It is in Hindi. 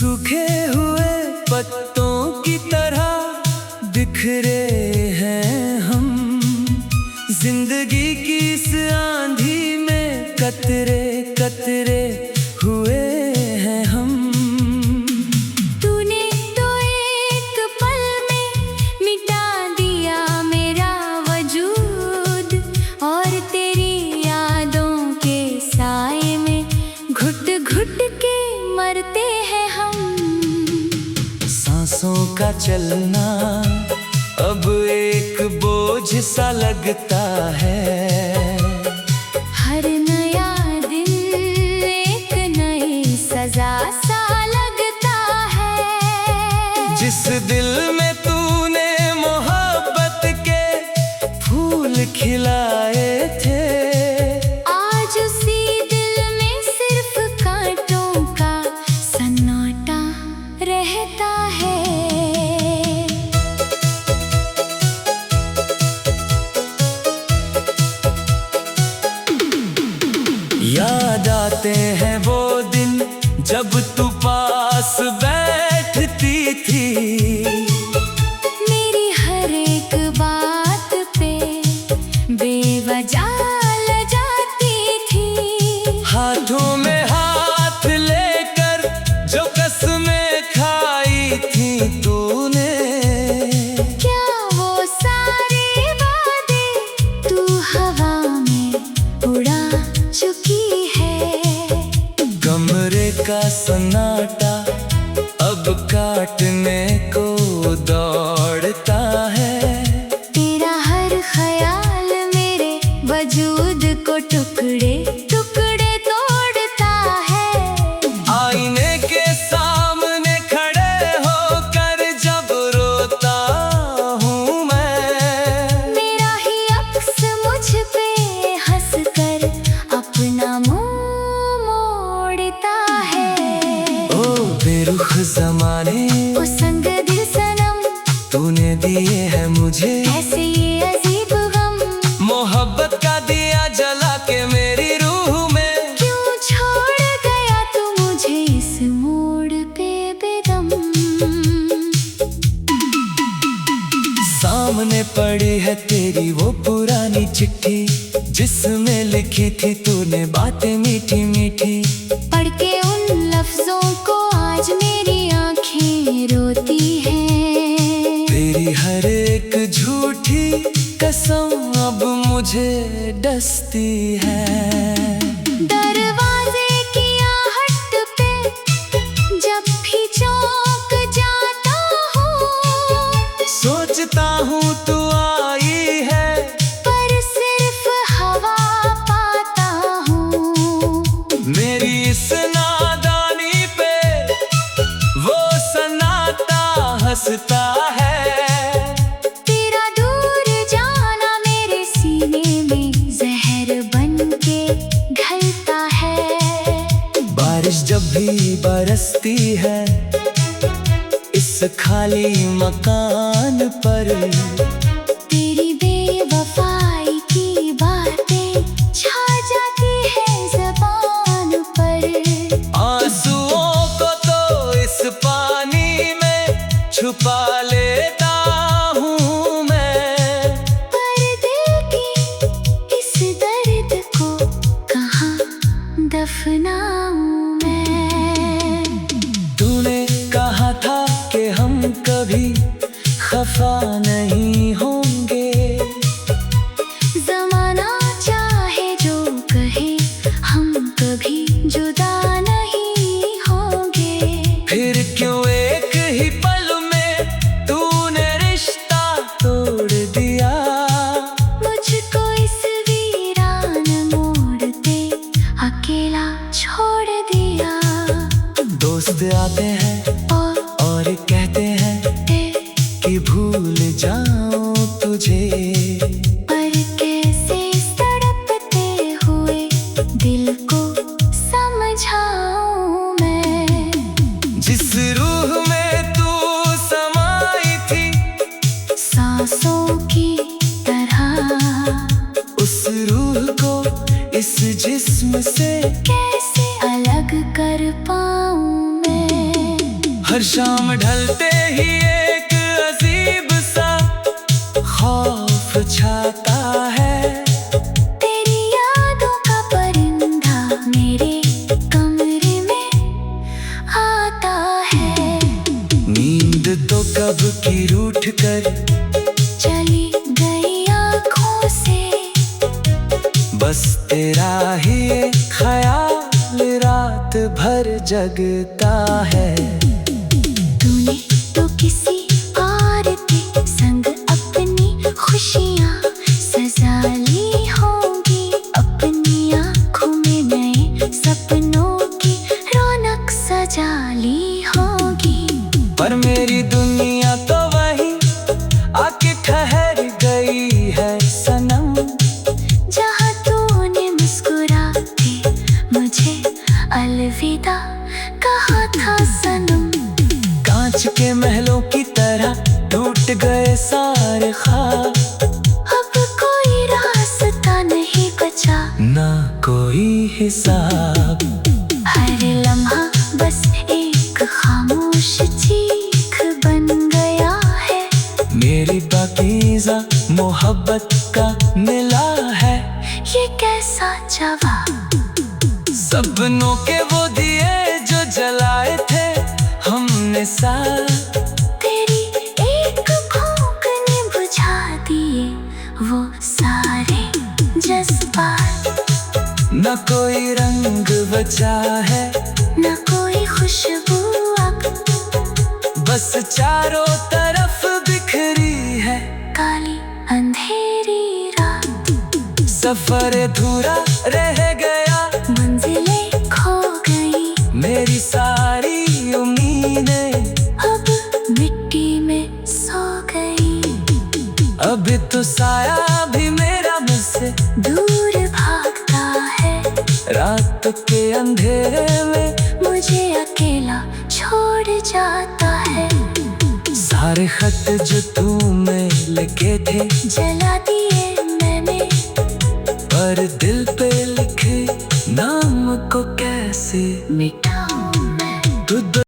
सूखे हुए पत्तों की तरह बिखरे हैं हम, जिंदगी की इस आंधी में कतरे कतरे हुए हैं हम। तूने तो एक पल में मिटा दिया मेरा वजूद, और तेरी यादों के साए में घुट घुट के मरते हैं हम। सांसों का चलना अब एक बोझ सा लगता है, हर नया दिन एक नई सजा सा लगता है। जिस दिल में तूने मोहब्बत के फूल खिलाए थे, आज उसी दिल में सिर्फ कांटों का सन्नाटा रहता है। याद आते हैं वो दिन जब तू पास बैठती थी, मेरी हर एक बात पे बेवजह लजाती थी। हाथों में हाथ लेकर जो कसमें खाई थी तूने, क्या वो सारे वादे तू हवा में उड़ा चुकी है। कमरे का सन्नाटा अब काटने को दौड़ता है, तेरा हर ख्याल मेरे वजूद को टुकड़े टुकड़े तोड़ता है। आईने के सामने खड़े होकर जब रोता हूँ मैं, मेरा ही अक्स मुझ पे हंसकर अपना मुंह मोड़ता है। ओ बेरुख ज़माने, ओ संग दिल सनम, तूने दिए हैं मुझे ऐसे ये अजीब गम। मोहब्बत का दिया जला के मेरी रूह में, क्यों छोड़ गया तू मुझे इस मोड़ पे बेदम। सामने पड़ी है तेरी वो पुरानी चिट्ठी, जिसमें लिखी थी तूने बातें मीठी मीठी। पढ़ के उन लफ्जों को आज मेरी आंखें रोती हैं। तेरी हर एक झूठी कसम अब मुझे डसती है। दरवाजे की आहट पे जब भी चौंक जाता हूँ, सोचता हूँ तू आई है, पर सिर्फ हवा पाता हूँ। मेरी इस नादानी पे वो सन्नाटा हंसता है। तेरा दूर जाना मेरे सीने में जहर बन के ढलता है। बारिश जब भी बरसती है इस खाली मकान पर, तेरी बेवफाई की बातें छा जाती है ज़बान पर। आंसुओं को तो इस पानी में छुपा लेता हूँ मैं, पर दिल की इस दर्द को कहाँ दफनाऊं मैं। तूने कहा था कि हम कभी खफा नहीं होंगे, ज़माना चाहे जो कहे हम कभी जुदा नहीं होंगे। फिर क्यों एक ही पल में तूने रिश्ता तोड़ दिया, मुझको इस वीरान मोड़ पे अकेला छोड़ दिया। दोस्त आते हैं और कहते हैं कि भूल जाऊं तुझे, पर कैसे तड़पते हुए दिल को समझाऊं मैं। जिस रूह में तू समाई थी सांसों की तरह, उस रूह को इस जिस्म से कैसे अलग कर पाऊं मैं। हर शाम ढलते ही एक अजीब सा खौफ छाता है। तेरी यादों का परिंदा मेरे कमरे में आता है। नींद तो कब की रूठ कर चली गई आँखों से, बस तेरा ही ख्याल रात भर जगता है। तूने तो किसी और के संग अपनी खुशियाँ सजा ली होंगी। अपनी आँखों में नए सपनों की रौनक सजा ली होगी। पर मेरी दुनिया तो वही आके ठहर गई है सनम। जहाँ तूने मुस्कुरा के मुझे अलविदा कहा था सनम। कांच के महलों की तरह टूट गए सारे ख्वाब। अब कोई रास्ता नहीं बचा, ना कोई हिसाब। हर लम्हा बस एक खामोश चीख बन गया है। मेरी पाकीज़ा मोहब्बत का मिला है। ये कैसा जवाब, सपनों के वो दिए जो जलाए थे हमने साथ। तेरी एक फूंक ने बुझा दिए वो सारे जज्बात। न कोई रंग बचा है, न कोई खुशबू अब, बस चारों तरफ बिखरी है काली अंधेरी रात। सफर अधूरा रह गया, मंजिलें खो गई, मेरी सारी उम्मीदें अब मिट्टी में सो गई। अब तो साया भी मेरा मुझसे दूर भागता है, रात के अंधेरे में मुझे अकेला छोड़ जाता है। सारे खत जो तू में लिखे थे जला दिए मैंने, पर दिल पे लिखे नाम को कैसे मिटा